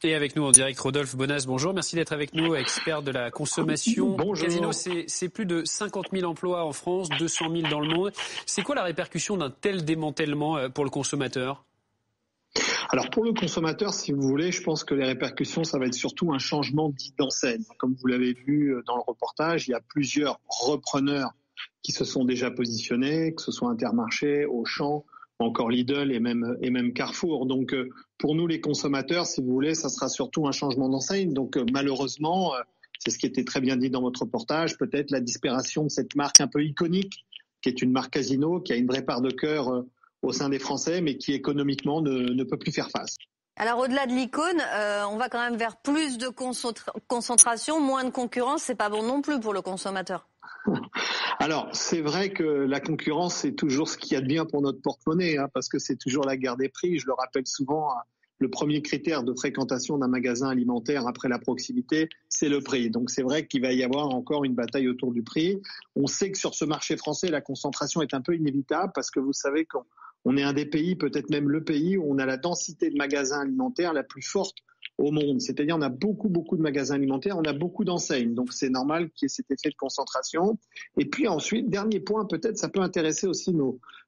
Et avec nous en direct, Rodolphe Bonas, bonjour. Merci d'être avec nous, expert de la consommation. Bonjour. Casino, c'est plus de 50 000 emplois en France, 200 000 dans le monde. C'est quoi la répercussion d'un tel démantèlement pour le consommateur ? Alors pour le consommateur, si vous voulez, je pense que les répercussions, ça va être surtout un changement d'enseigne. Comme vous l'avez vu dans le reportage, il y a plusieurs repreneurs qui se sont déjà positionnés, que ce soit Intermarché, Auchan, encore Lidl et même Carrefour. Donc pour nous les consommateurs, si vous voulez, ça sera surtout un changement d'enseigne. Donc malheureusement, c'est ce qui était très bien dit dans votre reportage, peut-être la disparition de cette marque un peu iconique, qui est une marque Casino, qui a une vraie part de cœur au sein des Français, mais qui économiquement ne peut plus faire face. Alors au-delà de l'icône, on va quand même vers plus de concentration, moins de concurrence, c'est pas bon non plus pour le consommateur. Alors, c'est vrai que la concurrence, c'est toujours ce qu'il y a de bien pour notre porte-monnaie, parce que c'est toujours la guerre des prix. Je le rappelle souvent, le premier critère de fréquentation d'un magasin alimentaire après la proximité, c'est le prix. Donc c'est vrai qu'il va y avoir encore une bataille autour du prix. On sait que sur ce marché français, la concentration est un peu inévitable parce que vous savez qu'on est un des pays, peut-être même le pays, où on a la densité de magasins alimentaires la plus forte au monde. C'est-à-dire on a beaucoup de magasins alimentaires, on a beaucoup d'enseignes. Donc c'est normal qu'il y ait cet effet de concentration. Et puis ensuite, dernier point, peut-être ça peut intéresser aussi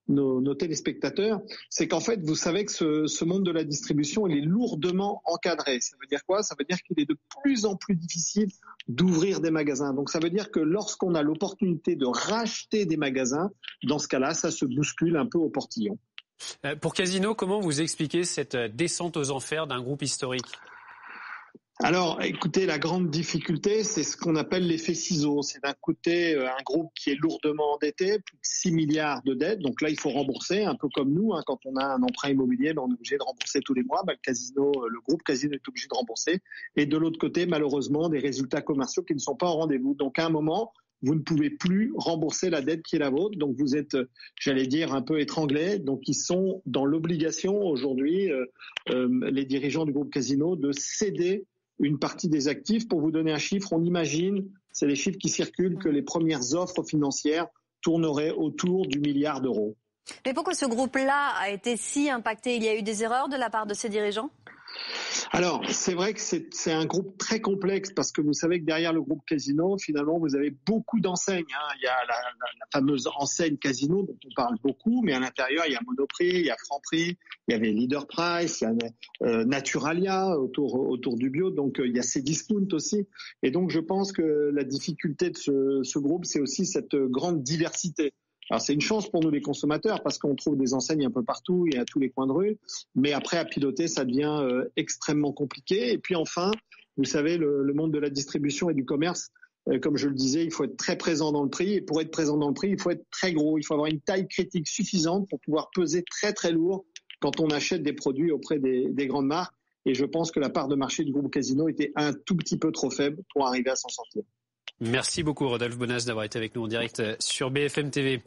nos téléspectateurs, c'est qu'en fait, vous savez que ce monde de la distribution, il est lourdement encadré. Ça veut dire quoi ? Ça veut dire qu'il est de plus en plus difficile d'ouvrir des magasins. Donc ça veut dire que lorsqu'on a l'opportunité de racheter des magasins, dans ce cas-là, ça se bouscule un peu au portillon. Pour Casino, comment vous expliquez cette descente aux enfers d'un groupe historique ? Alors, écoutez, la grande difficulté, c'est ce qu'on appelle l'effet ciseaux. C'est d'un côté un groupe qui est lourdement endetté, plus de 6 milliards de dettes. Donc là, il faut rembourser, un peu comme nous. Quand on a un emprunt immobilier, on est obligé de rembourser tous les mois. Le groupe Casino est obligé de rembourser. Et de l'autre côté, malheureusement, des résultats commerciaux qui ne sont pas au rendez-vous. Donc à un moment, vous ne pouvez plus rembourser la dette qui est la vôtre. Donc vous êtes, j'allais dire, un peu étranglés. Donc ils sont dans l'obligation aujourd'hui, les dirigeants du groupe Casino, de céder une partie des actifs. Pour vous donner un chiffre, on imagine, c'est les chiffres qui circulent, que les premières offres financières tourneraient autour du milliard d'euros. Mais pourquoi ce groupe-là a été si impacté ? Il y a eu des erreurs de la part de ses dirigeants ? Alors, c'est vrai que c'est un groupe très complexe parce que vous savez que derrière le groupe Casino, finalement, vous avez beaucoup d'enseignes. Il y a la fameuse enseigne Casino dont on parle beaucoup, mais à l'intérieur, il y a Monoprix, il y a Franprix, il y avait Leader Price, il y a Naturalia autour du bio, donc il y a Cdiscount aussi. Et donc, je pense que la difficulté de ce groupe, c'est aussi cette grande diversité. Alors c'est une chance pour nous les consommateurs parce qu'on trouve des enseignes un peu partout et à tous les coins de rue, mais après à piloter ça devient extrêmement compliqué. Et puis enfin, vous savez, le monde de la distribution et du commerce, comme je le disais, il faut être très présent dans le prix, et pour être présent dans le prix, il faut être très gros, il faut avoir une taille critique suffisante pour pouvoir peser très très lourd quand on achète des produits auprès des grandes marques. Et je pense que la part de marché du groupe Casino était un tout petit peu trop faible pour arriver à s'en sortir. Merci beaucoup Rodolphe Bonas d'avoir été avec nous en direct sur BFM TV.